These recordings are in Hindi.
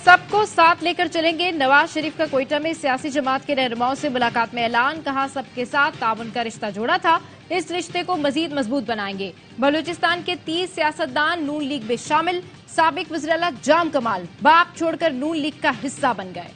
सबको साथ लेकर चलेंगे। नवाज शरीफ का कोयटा में सियासी जमात के रहनुमाओं से मुलाकात में ऐलान। कहा सबके साथ ताउन का रिश्ता जोड़ा था, इस रिश्ते को मजीद मजबूत बनाएंगे। बलूचिस्तान के 30 सियासतदान नून लीग में शामिल। साबिक वज़ीर-ए-आला जाम कमाल बाप छोड़कर नून लीग का हिस्सा बन गए।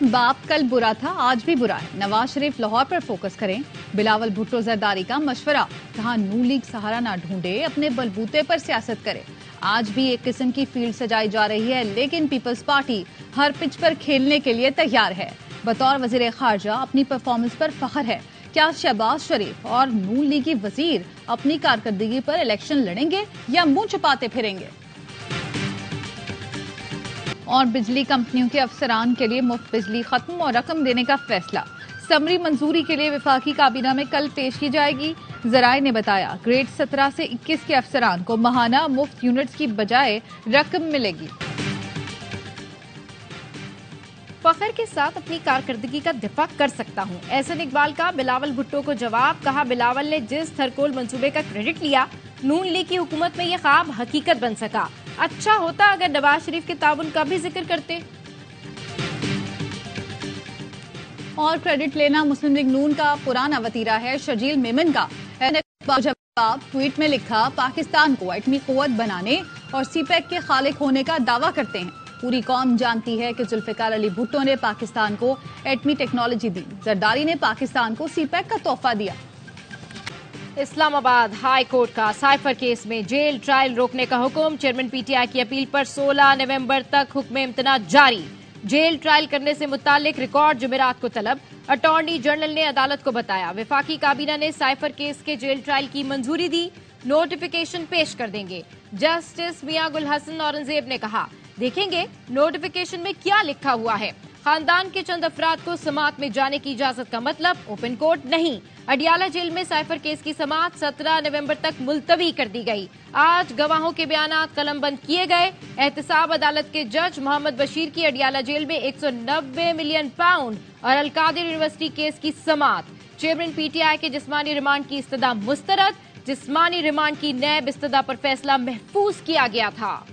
बाप कल बुरा था, आज भी बुरा है। नवाज शरीफ लाहौर पर फोकस करें। बिलावल भुट्टो जरदारी का मशवरा। कहा नून लीग सहारा ना ढूंढे, अपने बलबूते पर सियासत करे। आज भी एक किस्म की फील्ड सजाई जा रही है, लेकिन पीपल्स पार्टी हर पिच पर खेलने के लिए तैयार है। बतौर वजीर खारजा अपनी परफॉर्मेंस पर फख्र है। क्या शहबाज शरीफ और नून लीगी वजीर अपनी कारकर्दगी पर इलेक्शन लड़ेंगे या मुंह छुपाते फिरेंगे? और बिजली कंपनियों के अफसरान के लिए मुफ्त बिजली खत्म और रकम देने का फैसला। समरी मंजूरी के लिए विफाकी काबीना में कल पेश की जाएगी। जराए ने बताया ग्रेड 17 से 21 के अफसरान को माहाना मुफ्त यूनिट्स की बजाय रकम मिलेगी। फखर के साथ अपनी कारकर्दगी का दिफा कर सकता हूं, एहसन इकबाल का बिलावल भुट्टो को जवाब। कहा बिलावल ने जिस थरकोल मंसूबे का क्रेडिट लिया, नून लीग की हुकूमत में यह ख्वाब हकीकत बन सका। अच्छा होता अगर नवाज शरीफ के ताउन का भी जिक्र करते। और क्रेडिट लेना मुस्लिम लीग नून का पुराना वतीरा है। शर्जील मेमन का जवाब ट्वीट में लिखा, पाकिस्तान को एटमी कुव्वत बनाने और सीपैक के खालिक होने का दावा करते हैं। पूरी कौम जानती है कि जुल्फिकार अली भुट्टो ने पाकिस्तान को एटमी टेक्नोलॉजी दी, जरदारी ने पाकिस्तान को सीपैक का तोहफा दिया। इस्लामाबाद हाई कोर्ट का साइफर केस में जेल ट्रायल रोकने का हुक्म। चेयरमैन पीटीआई की अपील पर 16 नवंबर तक हुक्म इम्तना जारी। जेल ट्रायल करने से मुतालिक रिकॉर्ड जुमेरात को तलब। अटॉर्नी जनरल ने अदालत को बताया वफाकी काबीना ने साइफर केस के जेल ट्रायल की मंजूरी दी, नोटिफिकेशन पेश कर देंगे। जस्टिस मियां गुल हसन औरंगजेब ने कहा देखेंगे नोटिफिकेशन में क्या लिखा हुआ है। खानदान के चंद अफराद को समात में जाने की इजाजत का मतलब ओपन कोर्ट नहीं। अडियाला जेल में साइफर केस की समात 17 नवंबर तक मुलतवी कर दी गई। आज गवाहों के बयानात कलमबंद किए गए। एहतसाब अदालत के जज मोहम्मद बशीर की अडियाला जेल में 190 मिलियन पाउंड और अलकादिर यूनिवर्सिटी केस की समात। चेयरमैन पीटीआई के जिस्मानी रिमांड की इस्तदा मुस्तरद। जिस्मानी रिमांड की नैब इस्तदा पर फैसला महफूज किया गया था।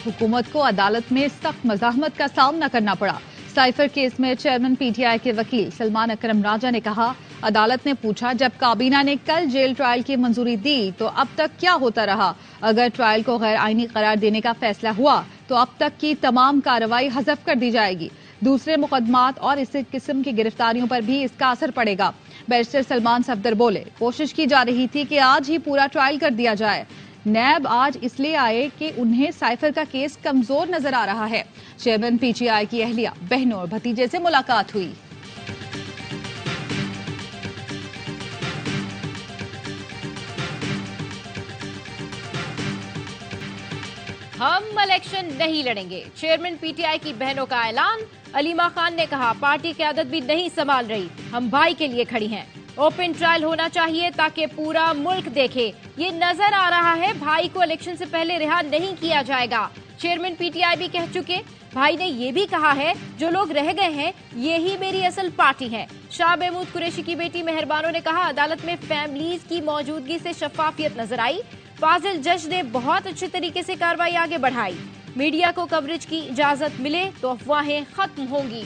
हुकूमत को अदालत में सख्त मज़ाहमत का सामना करना पड़ा। साइफर केस में चेयरमैन पीटीआई के वकील सलमान अकरम राजा ने कहा, अदालत ने पूछा जब काबीना ने कल जेल ट्रायल की मंजूरी दी तो अब तक क्या होता रहा। अगर ट्रायल को गैर आईनी करार देने का फैसला हुआ तो अब तक की तमाम कार्रवाई हज़फ कर दी जाएगी। दूसरे मुकदमात और इस किस्म की गिरफ्तारियों पर भी इसका असर पड़ेगा। बैरिस्टर सलमान सफदर बोले, कोशिश की जा रही थी कि आज ही पूरा ट्रायल कर दिया जाए। नैब आज इसलिए आए कि उन्हें साइफर का केस कमजोर नजर आ रहा है। चेयरमैन पीटीआई की अहलिया, बहनों और भतीजे से मुलाकात हुई। हम इलेक्शन नहीं लड़ेंगे, चेयरमैन पीटीआई की बहनों का ऐलान। अलीमा खान ने कहा पार्टी क़यादत भी नहीं संभाल रही, हम भाई के लिए खड़ी हैं। ओपन ट्रायल होना चाहिए ताकि पूरा मुल्क देखे। ये नजर आ रहा है भाई को इलेक्शन से पहले रिहा नहीं किया जाएगा। चेयरमैन पीटीआई भी कह चुके। भाई ने ये भी कहा है जो लोग रह गए हैं यही मेरी असल पार्टी है। शाह महमूद कुरैशी की बेटी मेहरबानों ने कहा अदालत में फैमिलीज की मौजूदगी से शफाफियत नजर आई। फाजिल जज ने बहुत अच्छे तरीके से कार्रवाई आगे बढ़ाई। मीडिया को कवरेज की इजाजत मिले तो अफवाहें खत्म होंगी।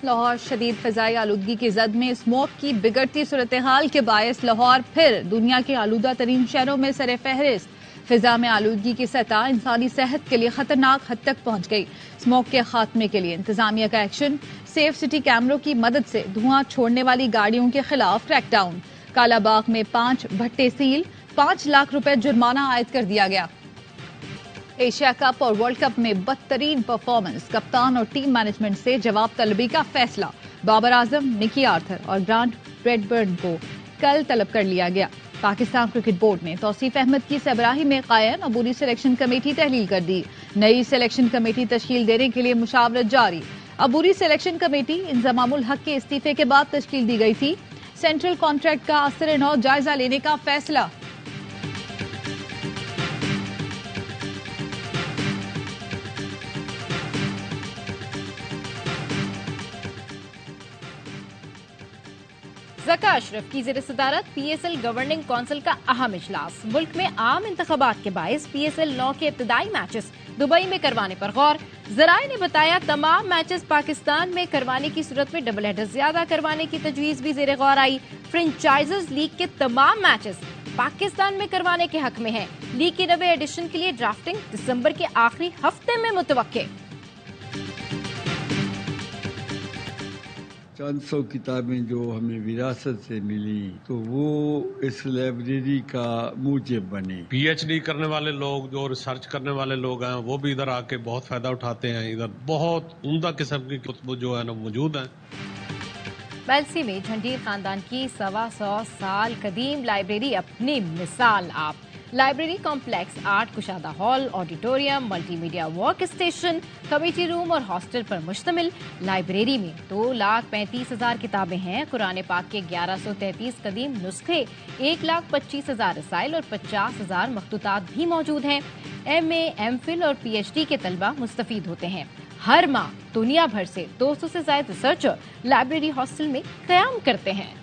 लाहौर शदीद फ़िज़ाई आलूदगी की जद में स्मोक की बिगड़ती सूरत हाल के बायस लाहौर फिर दुनिया के आलूदा तरीन शहरों में सरे फहरिस्त। फिजा में आलूदगी की सतह इंसानी सेहत के लिए खतरनाक हद तक पहुंच गई। स्मोक के खात्मे के लिए इंतजामिया का एक्शन। सेफ सिटी कैमरों की मदद से धुआं छोड़ने वाली गाड़ियों के खिलाफ क्रैकडाउन। कालाबाग में 5 भट्टे सील, 5 लाख रुपए जुर्माना आयद कर दिया गया। एशिया कप और वर्ल्ड कप में बदतरीन परफॉर्मेंस, कप्तान और टीम मैनेजमेंट से जवाब तलबी का फैसला। बाबर आजम, निकी आर्थर और ग्रांट ब्रैडबर्न को कल तलब कर लिया गया। पाकिस्तान क्रिकेट बोर्ड ने तौसीफ अहमद की सरबराही में कायम अबूरी सिलेक्शन कमेटी तहलील कर दी। नई सिलेक्शन कमेटी तश्कील देने के लिए मुशावरत जारी। अबूरी सिलेक्शन कमेटी इंजमामुल हक के इस्तीफे के बाद तश्कील दी गई थी। सेंट्रल कॉन्ट्रैक्ट का असर-ए-नौ जायजा लेने का फैसला। ज़का अशरफ की ज़ेर सदारत PSL गवर्निंग काउंसिल का अहम इजलास। मुल्क में आम इंतखाबात के बायस PSL 9 के इब्तदाई मैचेस दुबई में करवाने पर गौर। जराए ने बताया तमाम मैचेस पाकिस्तान में करवाने की सूरत में डबल हेडर ज्यादा करवाने की तजवीज भी ज़ेर गौर आई। फ्रेंचाइजर्स लीग के तमाम मैचेस पाकिस्तान में करवाने के हक में है। लीग के नवे एडिशन के लिए ड्राफ्टिंग दिसंबर के आखिरी हफ्ते में मुतवक्के। 400 किताबें जो हमें विरासत से मिली तो वो इस लाइब्रेरी का मूजिब बने। PhD करने वाले लोग, जो रिसर्च करने वाले लोग हैं, वो भी इधर आके बहुत फायदा उठाते हैं। इधर बहुत उम्दा किस्म की कुतुब जो है ना मौजूद हैं। मेलसी में जहांगीर खानदान की 125 साल कदीम लाइब्रेरी अपनी मिसाल आप। लाइब्रेरी कॉम्प्लेक्स 8 कुशादा hall, auditorium, multimedia work station, committee room और हॉस्टल पर मुश्तमिल। लाइब्रेरी में 2,35,000 किताबें हैं। कुरान पाक के 1133 कदीम नुस्खे, 1,25,000 रसाइल और 50,000 मखतूतात भी मौजूद हैं। MA, MPhil और PhD के तलबा मुस्तफीद होते हैं। हर माह दुनिया भर से 200 से ज्यादा रिसर्चर लाइब्रेरी हॉस्टल में क़याम करते हैं।